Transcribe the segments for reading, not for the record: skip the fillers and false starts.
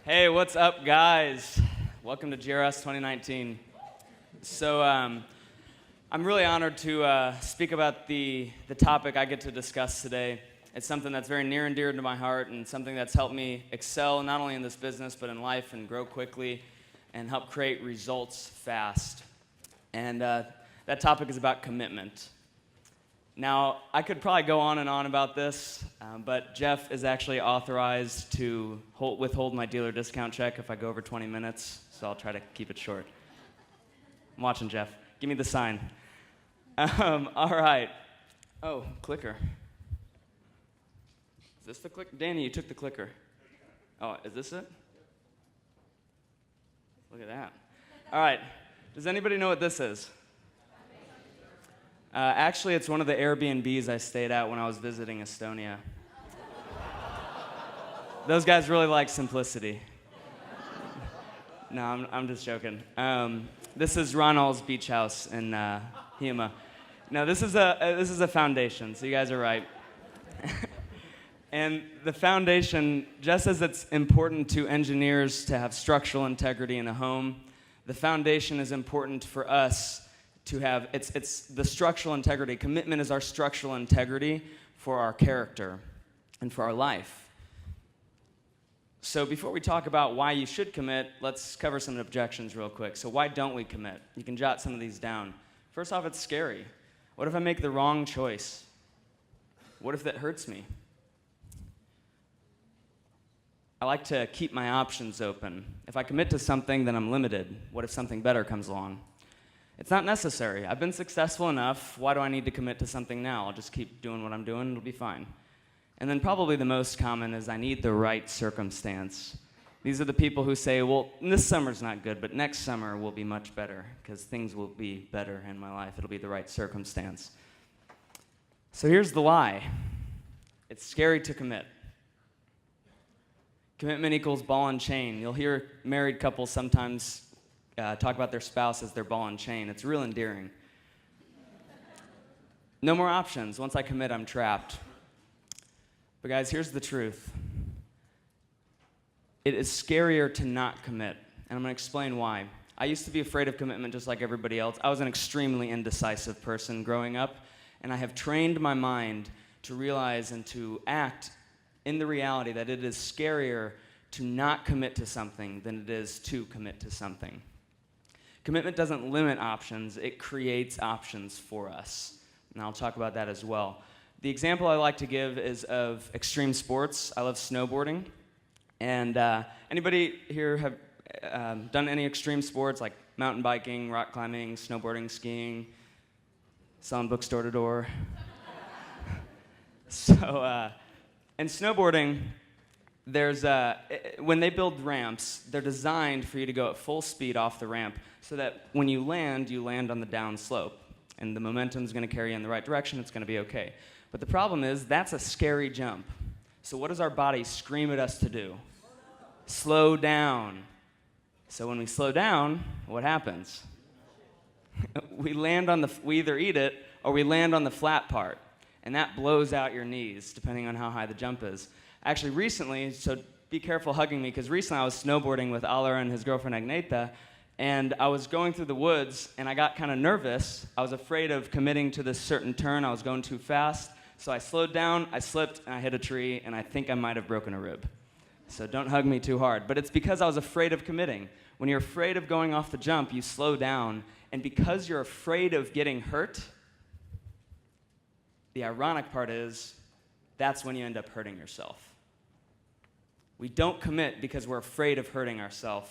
Hey, what's up, guys? Welcome to GRS 2019. So I'm really honored to speak about the topic I get to discuss today. It's something that's very near and dear to my heart and something that's helped me excel not only in this business but in life and grow quickly and help create results fast. And that topic is about commitment. Now, I could probably go on and on about this, but Jeff is actually authorized to withhold my dealer discount check if I go over 20 minutes, so I'll try to keep it short. I'm watching, Jeff. Give me the sign. All right. Oh, clicker. Is this the clicker? Danny, you took the clicker. Oh, is this it? Look at that. All right. Does anybody know what this is? Actually, it's one of the Airbnbs I stayed at when I was visiting Estonia. Those guys really like simplicity. No, I'm just joking. This is Ronald's beach house in Hema. No, this is a foundation, so you guys are right. And the foundation, just as it's important to engineers to have structural integrity in a home, the foundation is important for us to have. It's the structural integrity. Commitment is our structural integrity for our character and for our life. So before we talk about why you should commit, let's cover some objections real quick. So why don't we commit? You can jot some of these down. First off, it's scary. What if I make the wrong choice? What if that hurts me? I like to keep my options open. If I commit to something, then I'm limited. What if something better comes along? It's not necessary. I've been successful enough. Why do I need to commit to something now? I'll just keep doing what I'm doing. It'll be fine. And then probably the most common is I need the right circumstance. These are the people who say, well, this summer's not good, but next summer will be much better because things will be better in my life. It'll be the right circumstance. So here's the lie. It's scary to commit. Commitment equals ball and chain. You'll hear married couples sometimes talk about their spouse as their ball and chain. It's real endearing. No more options. Once I commit, I'm trapped. But guys, here's the truth. It is scarier to not commit, and I'm going to explain why. I used to be afraid of commitment just like everybody else. I was an extremely indecisive person growing up, and I have trained my mind to realize and to act in the reality that it is scarier to not commit to something than it is to commit to something. Commitment doesn't limit options, it creates options for us. And I'll talk about that as well. The example I like to give is of extreme sports. I love snowboarding. And anybody here have done any extreme sports like mountain biking, rock climbing, snowboarding, skiing, selling books door to door? So, in snowboarding, when they build ramps, they're designed for you to go at full speed off the ramp so that when you land on the down slope. And the momentum's going to carry you in the right direction. It's going to be okay. But the problem is that's a scary jump. So what does our body scream at us to do? Slow down. So when we slow down, what happens? we either eat it or we land on the flat part. And that blows out your knees, depending on how high the jump is. Actually, recently, so be careful hugging me, because recently I was snowboarding with Aller and his girlfriend Agneta, and I was going through the woods, and I got kind of nervous. I was afraid of committing to this certain turn. I was going too fast. So I slowed down, I slipped, and I hit a tree, and I think I might have broken a rib. So don't hug me too hard. But it's because I was afraid of committing. When you're afraid of going off the jump, you slow down, and because you're afraid of getting hurt, the ironic part is that's when you end up hurting yourself. We don't commit because we're afraid of hurting ourselves.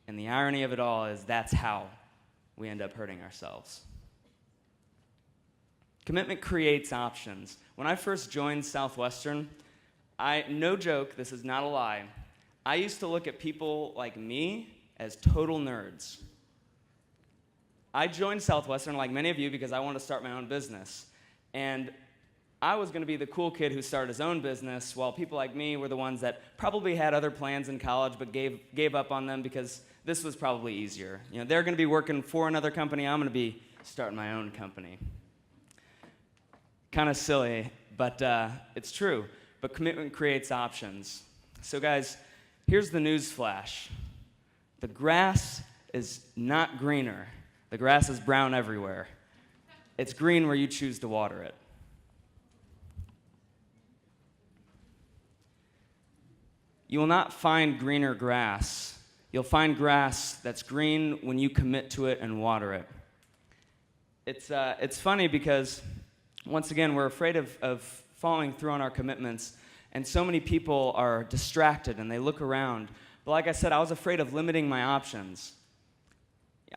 And the irony of it all is that's how we end up hurting ourselves. Commitment creates options. When I first joined Southwestern, no joke, this is not a lie, I used to look at people like me as total nerds. I joined Southwestern, like many of you, because I wanted to start my own business. And I was going to be the cool kid who started his own business, while people like me were the ones that probably had other plans in college but gave up on them because this was probably easier. You know, they're going to be working for another company. I'm going to be starting my own company. Kind of silly, but it's true. But commitment creates options. So guys, Here's the news flash. The grass is not greener. The grass is brown everywhere. It's green where you choose to water it. You will not find greener grass. You'll find grass that's green when you commit to it and water it. It's funny because, once again, we're afraid of following through on our commitments, and so many people are distracted and they look around. But like I said, I was afraid of limiting my options.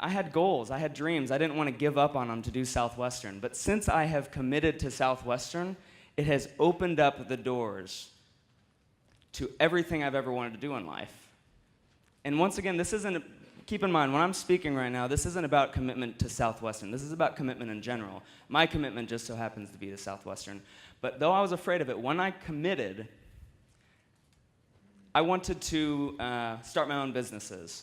I had goals, I had dreams. I didn't want to give up on them to do Southwestern. But since I have committed to Southwestern, it has opened up the doors to everything I've ever wanted to do in life. And once again, keep in mind, when I'm speaking right now, this isn't about commitment to Southwestern. This is about commitment in general. My commitment just so happens to be to Southwestern. But though I was afraid of it, when I committed, I wanted to start my own businesses.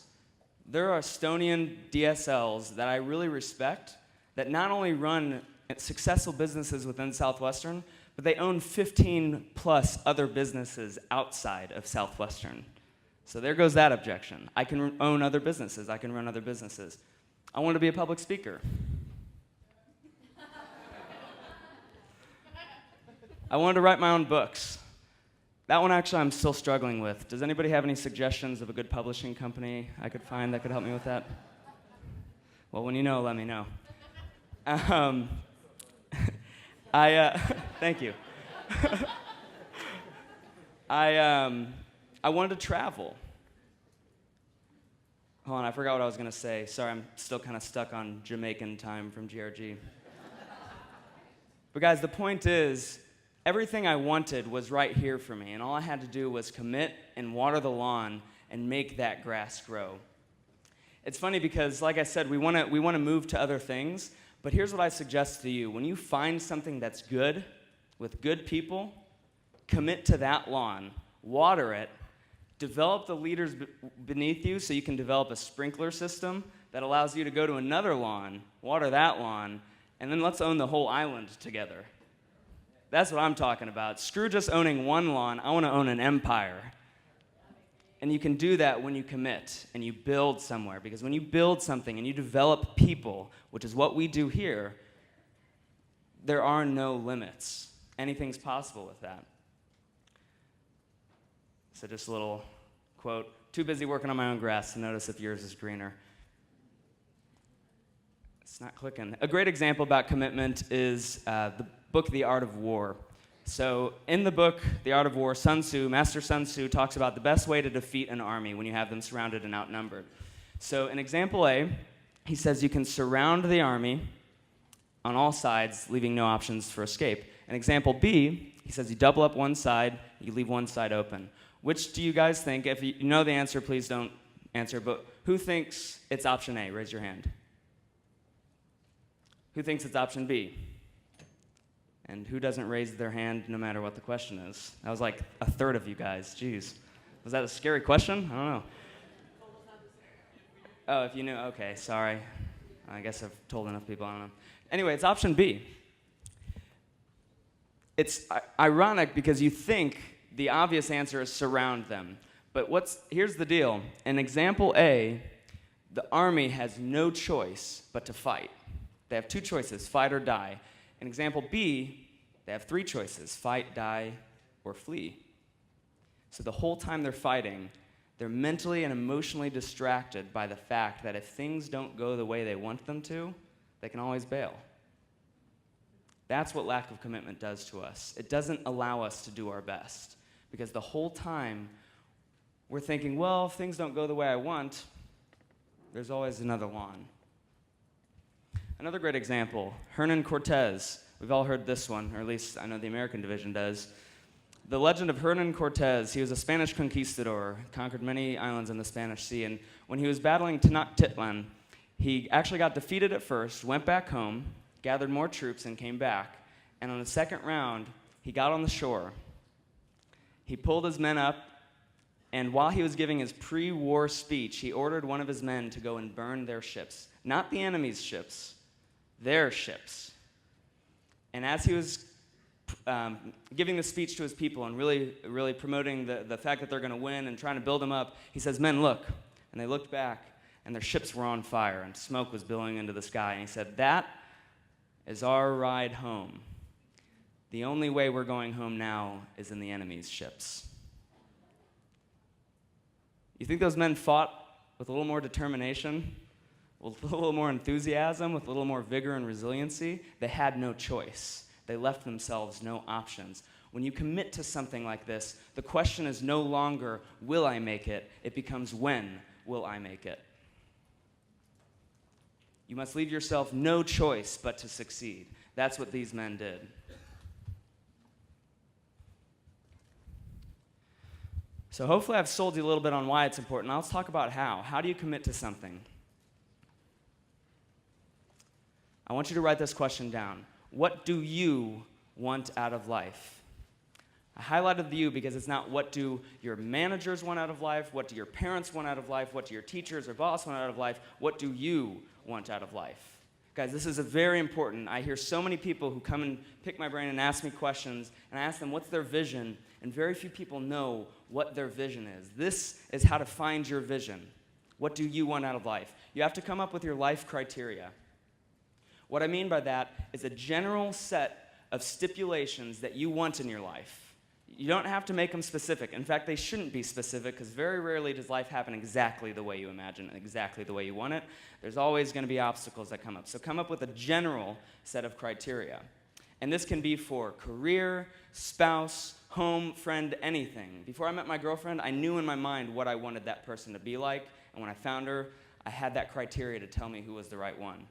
There are Estonian DSLs that I really respect that not only run successful businesses within Southwestern, but they own 15 plus other businesses outside of Southwestern. So there goes that objection. I can own other businesses. I can run other businesses. I want to be a public speaker. I wanted to write my own books. That one actually I'm still struggling with. Does anybody have any suggestions of a good publishing company I could find that could help me with that? Well, when you know, let me know. Thank you. I wanted to travel. Hold on, I forgot what I was going to say. Sorry, I'm still kind of stuck on Jamaican time from GRG. But guys, the point is, everything I wanted was right here for me, and all I had to do was commit and water the lawn and make that grass grow. It's funny because, like I said, we want to move to other things, but here's what I suggest to you. When you find something that's good, with good people, commit to that lawn, water it, develop the leaders beneath you so you can develop a sprinkler system that allows you to go to another lawn, water that lawn, and then let's own the whole island together. That's what I'm talking about. Screw just owning one lawn. I want to own an empire. And you can do that when you commit and you build somewhere. Because when you build something and you develop people, which is what we do here, there are no limits. Anything's possible with that. So just a little quote. Too busy working on my own grass to notice if yours is greener. It's not clicking. A great example about commitment is the book, The Art of War. So in the book, The Art of War, Master Sun Tzu talks about the best way to defeat an army when you have them surrounded and outnumbered. So in example A, he says you can surround the army on all sides, leaving no options for escape. In example B, he says you double up one side, you leave one side open. Which do you guys think? If you know the answer, please don't answer, but who thinks it's option A? Raise your hand. Who thinks it's option B? And who doesn't raise their hand no matter what the question is? That was like a third of you guys. Jeez. Was that a scary question? I don't know. Oh, if you knew, okay, sorry. I guess I've told enough people, I don't know. Anyway, it's option B. It's ironic because you think the obvious answer is surround them. But here's the deal. In example A, the army has no choice but to fight. They have two choices, fight or die. In example B, they have three choices, fight, die, or flee. So the whole time they're fighting, they're mentally and emotionally distracted by the fact that if things don't go the way they want them to, they can always bail. That's what lack of commitment does to us. It doesn't allow us to do our best. Because the whole time we're thinking, well, if things don't go the way I want, there's always another lawn. Another great example, Hernan Cortez. We've all heard this one, or at least I know the American division does. The legend of Hernan Cortez, he was a Spanish conquistador, conquered many islands in the Spanish Sea, and when he was battling Tenochtitlan, he actually got defeated at first, went back home, gathered more troops, and came back. And on the second round, he got on the shore. He pulled his men up, and while he was giving his pre-war speech, he ordered one of his men to go and burn their ships. Not the enemy's ships, their ships. And as he was giving the speech to his people and really promoting the fact that they're going to win and trying to build them up, he says, "Men, look." And they looked back, and their ships were on fire, and smoke was billowing into the sky. And he said, "That is our ride home. The only way we're going home now is in the enemy's ships." You think those men fought with a little more determination, with a little more enthusiasm, with a little more vigor and resiliency? They had no choice. They left themselves no options. When you commit to something like this, the question is no longer, will I make it? It becomes, when will I make it? You must leave yourself no choice but to succeed. That's what these men did. So hopefully I've sold you a little bit on why it's important. Now let's talk about how. How do you commit to something? I want you to write this question down. What do you want out of life? I highlighted the you because it's not what do your managers want out of life, what do your parents want out of life, what do your teachers or boss want out of life, what do you want out of life? Guys, this is very important. I hear so many people who come and pick my brain and ask me questions, and I ask them what's their vision, and very few people know what their vision is. This is how to find your vision. What do you want out of life? You have to come up with your life criteria. What I mean by that is a general set of stipulations that you want in your life. You don't have to make them specific. In fact, they shouldn't be specific because very rarely does life happen exactly the way you imagine it, exactly the way you want it. There's always going to be obstacles that come up. So come up with a general set of criteria. And this can be for career, spouse, home, friend, anything. Before I met my girlfriend, I knew in my mind what I wanted that person to be like. And when I found her, I had that criteria to tell me who was the right one.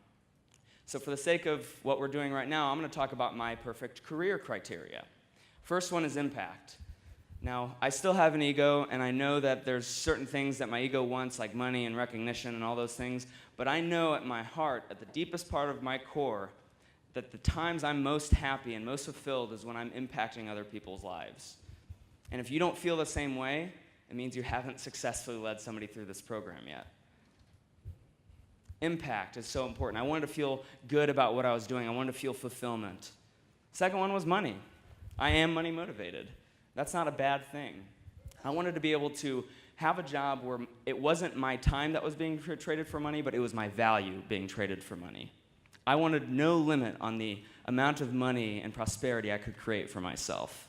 So for the sake of what we're doing right now, I'm going to talk about my perfect career criteria. First one is impact. Now, I still have an ego, and I know that there's certain things that my ego wants, like money and recognition and all those things, but I know at my heart, at the deepest part of my core, that the times I'm most happy and most fulfilled is when I'm impacting other people's lives. And if you don't feel the same way, it means you haven't successfully led somebody through this program yet. Impact is so important. I wanted to feel good about what I was doing. I wanted to feel fulfillment. Second one was money. I am money motivated. That's not a bad thing. I wanted to be able to have a job where it wasn't my time that was being traded for money, but it was my value being traded for money. I wanted no limit on the amount of money and prosperity I could create for myself.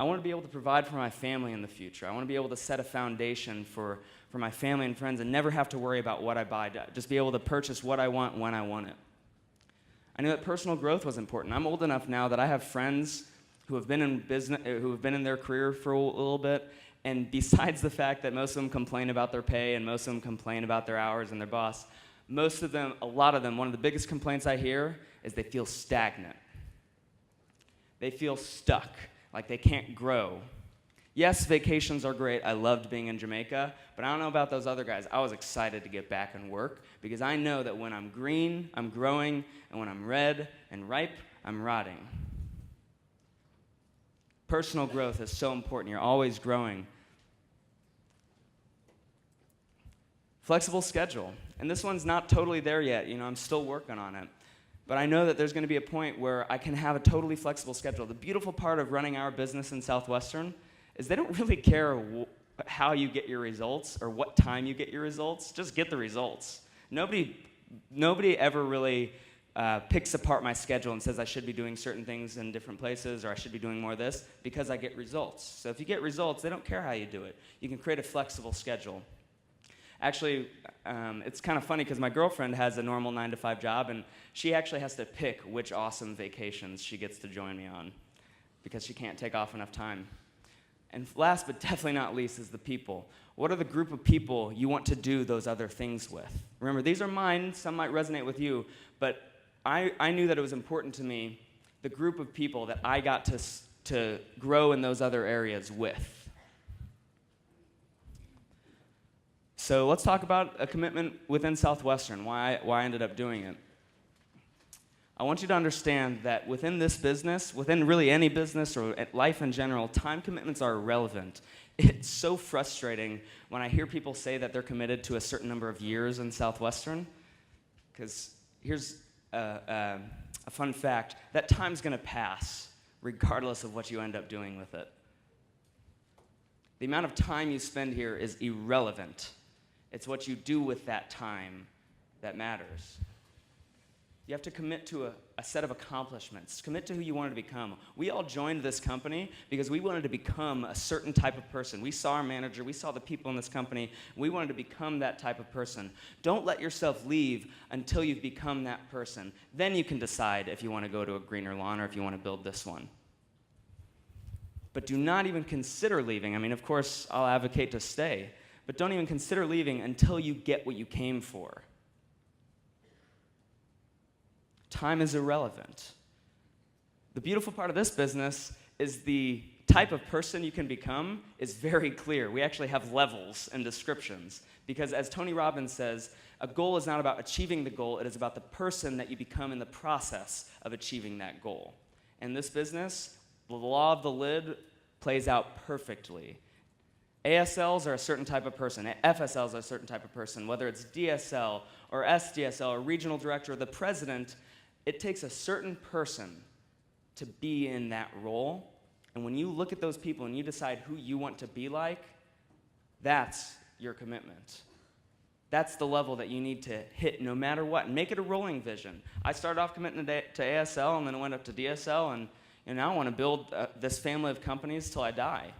I want to be able to provide for my family in the future. I want to be able to set a foundation for my family and friends and never have to worry about what I buy, just be able to purchase what I want when I want it. I knew that personal growth was important. I'm old enough now that I have friends who have been in business, who have been in their career for a little bit, and besides the fact that most of them complain about their pay and most of them complain about their hours and their boss, most of them, a lot of them, one of the biggest complaints I hear is they feel stagnant. They feel stuck, like they can't grow. Yes, vacations are great. I loved being in Jamaica, but I don't know about those other guys. I was excited to get back and work because I know that when I'm green, I'm growing, and when I'm red and ripe, I'm rotting. Personal growth is so important. You're always growing. Flexible schedule. And this one's not totally there yet. I'm still working on it. But I know that there's going to be a point where I can have a totally flexible schedule. The beautiful part of running our business in Southwestern is they don't really care how you get your results or what time you get your results. Just get the results. Nobody ever really picks apart my schedule and says I should be doing certain things in different places or I should be doing more of this because I get results. So if you get results, they don't care how you do it. You can create a flexible schedule. Actually, it's kind of funny because my girlfriend has a normal 9-to-5 job, and she actually has to pick which awesome vacations she gets to join me on because she can't take off enough time. And last but definitely not least is the people. What are the group of people you want to do those other things with? Remember, these are mine. Some might resonate with you, but I knew that it was important to me, the group of people that I got to grow in those other areas with. So let's talk about a commitment within Southwestern, why I ended up doing it. I want you to understand that within this business, within really any business or life in general, time commitments are irrelevant. It's so frustrating when I hear people say that they're committed to a certain number of years in Southwestern, because here's a fun fact, that time's going to pass regardless of what you end up doing with it. The amount of time you spend here is irrelevant. It's what you do with that time that matters. You have to commit to a set of accomplishments. Commit to who you wanted to become. We all joined this company because we wanted to become a certain type of person. We saw our manager, we saw the people in this company, we wanted to become that type of person. Don't let yourself leave until you've become that person. Then you can decide if you want to go to a greener lawn or if you want to build this one. But do not even consider leaving. I mean, of course, I'll advocate to stay, but don't even consider leaving until you get what you came for. Time is irrelevant. The beautiful part of this business is the type of person you can become is very clear. We actually have levels and descriptions because, as Tony Robbins says, a goal is not about achieving the goal, it is about the person that you become in the process of achieving that goal. In this business, the law of the lid plays out perfectly. ASLs are a certain type of person. FSLs are a certain type of person. Whether it's DSL or SDSL or regional director or the president, it takes a certain person to be in that role. And when you look at those people and you decide who you want to be like, that's your commitment. That's the level that you need to hit no matter what. And make it a rolling vision. I started off committing to ASL and then I went up to DSL, and now I want to build this family of companies till I die.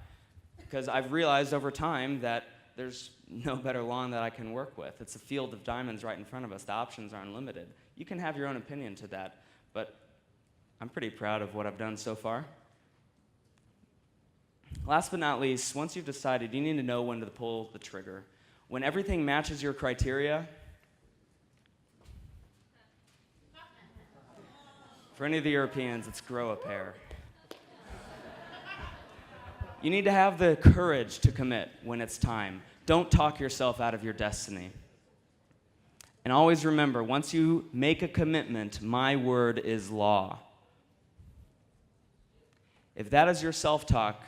Because I've realized over time that there's no better lawn that I can work with. It's a field of diamonds right in front of us. The options are unlimited. You can have your own opinion to that, but I'm pretty proud of what I've done so far. Last but not least, once you've decided, you need to know when to pull the trigger. When everything matches your criteria, for any of the Europeans, it's grow a pair. You need to have the courage to commit when it's time. Don't talk yourself out of your destiny. And always remember, once you make a commitment, my word is law. If that is your self-talk,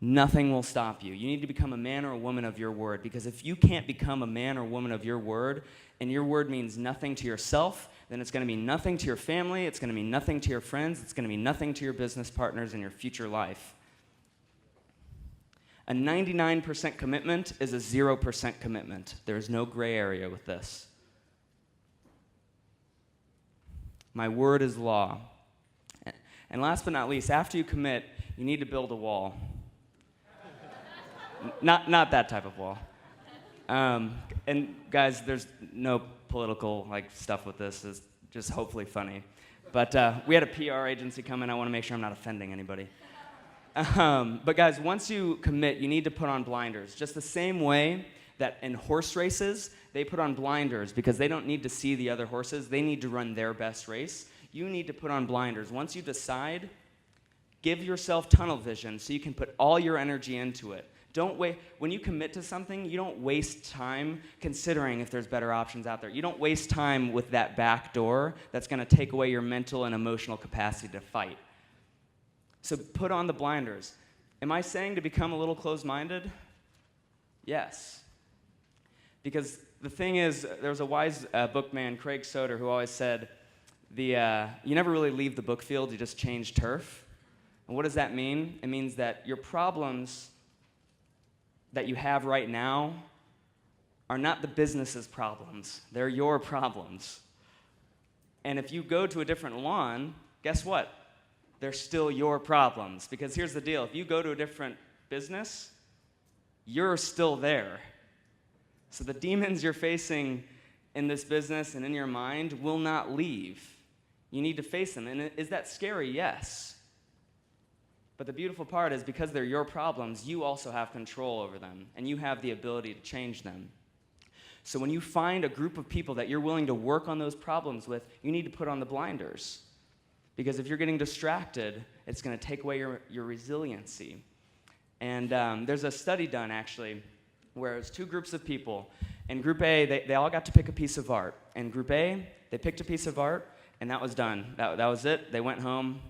nothing will stop you. You need to become a man or a woman of your word, because if you can't become a man or woman of your word, and your word means nothing to yourself, then it's going to mean nothing to your family, it's going to mean nothing to your friends, it's going to mean nothing to your business partners in your future life. A 99% commitment is a 0% commitment. There is no gray area with this. My word is law. And last but not least, after you commit, you need to build a wall. Not that type of wall. And guys, there's no political stuff with this. It's just hopefully funny. But we had a PR agency come in. I want to make sure I'm not offending anybody. But guys, once you commit, you need to put on blinders. Just the same way that in horse races, they put on blinders because they don't need to see the other horses. They need to run their best race. You need to put on blinders. Once you decide, give yourself tunnel vision so you can put all your energy into it. Don't wait. When you commit to something, you don't waste time considering if there's better options out there. You don't waste time with that back door that's going to take away your mental and emotional capacity to fight. So put on the blinders. Am I saying to become a little closed-minded? Yes. Because the thing is, there was a wise bookman, Craig Soder, who always said, you never really leave the book field, you just change turf. And what does that mean? It means that your problems that you have right now are not the business's problems. They're your problems. And if you go to a different lawn, guess what? They're still your problems. Because here's the deal. If you go to a different business, you're still there. So the demons you're facing in this business and in your mind will not leave. You need to face them. And is that scary? Yes. But the beautiful part is because they're your problems, you also have control over them, and you have the ability to change them. So when you find a group of people that you're willing to work on those problems with, you need to put on the blinders. Because if you're getting distracted, it's going to take away your resiliency. And there's a study done, actually, where it's two groups of people. In Group A, they all got to pick a piece of art. In Group A, they picked a piece of art, and that was done. That was it. They went home.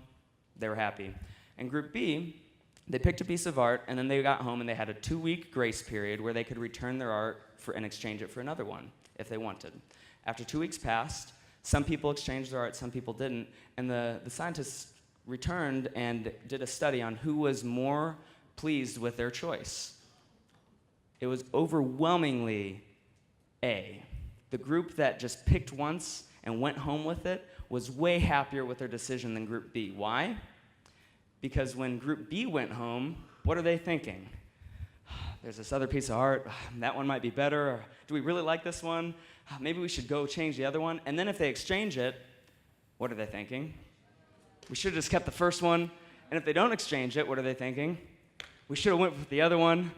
They were happy. In Group B, they picked a piece of art, and then they got home, and they had a 2-week grace period where they could return their art and exchange it for another one if they wanted. After 2 weeks passed, some people exchanged their art, some people didn't, and the scientists returned and did a study on who was more pleased with their choice. It was overwhelmingly A. The group that just picked once and went home with it was way happier with their decision than group B. Why? Because when group B went home, what are they thinking? There's this other piece of art, that one might be better, or do we really like this one? Maybe we should go change the other one. And then if they exchange it, what are they thinking? We should have just kept the first one. And if they don't exchange it, what are they thinking? We should have went with the other one.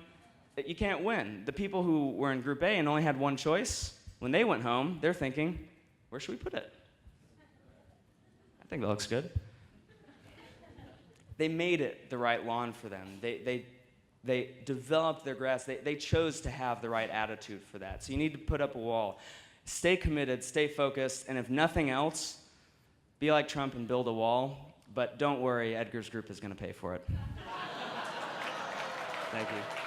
You can't win. The people who were in group A and only had one choice, when they went home, they're thinking, where should we put it? I think that looks good. They made it the right lawn for them. They developed their grass. They chose to have the right attitude for that. So you need to put up a wall. Stay committed, stay focused, and if nothing else, be like Trump and build a wall. But don't worry, Edgar's group is going to pay for it. Thank you.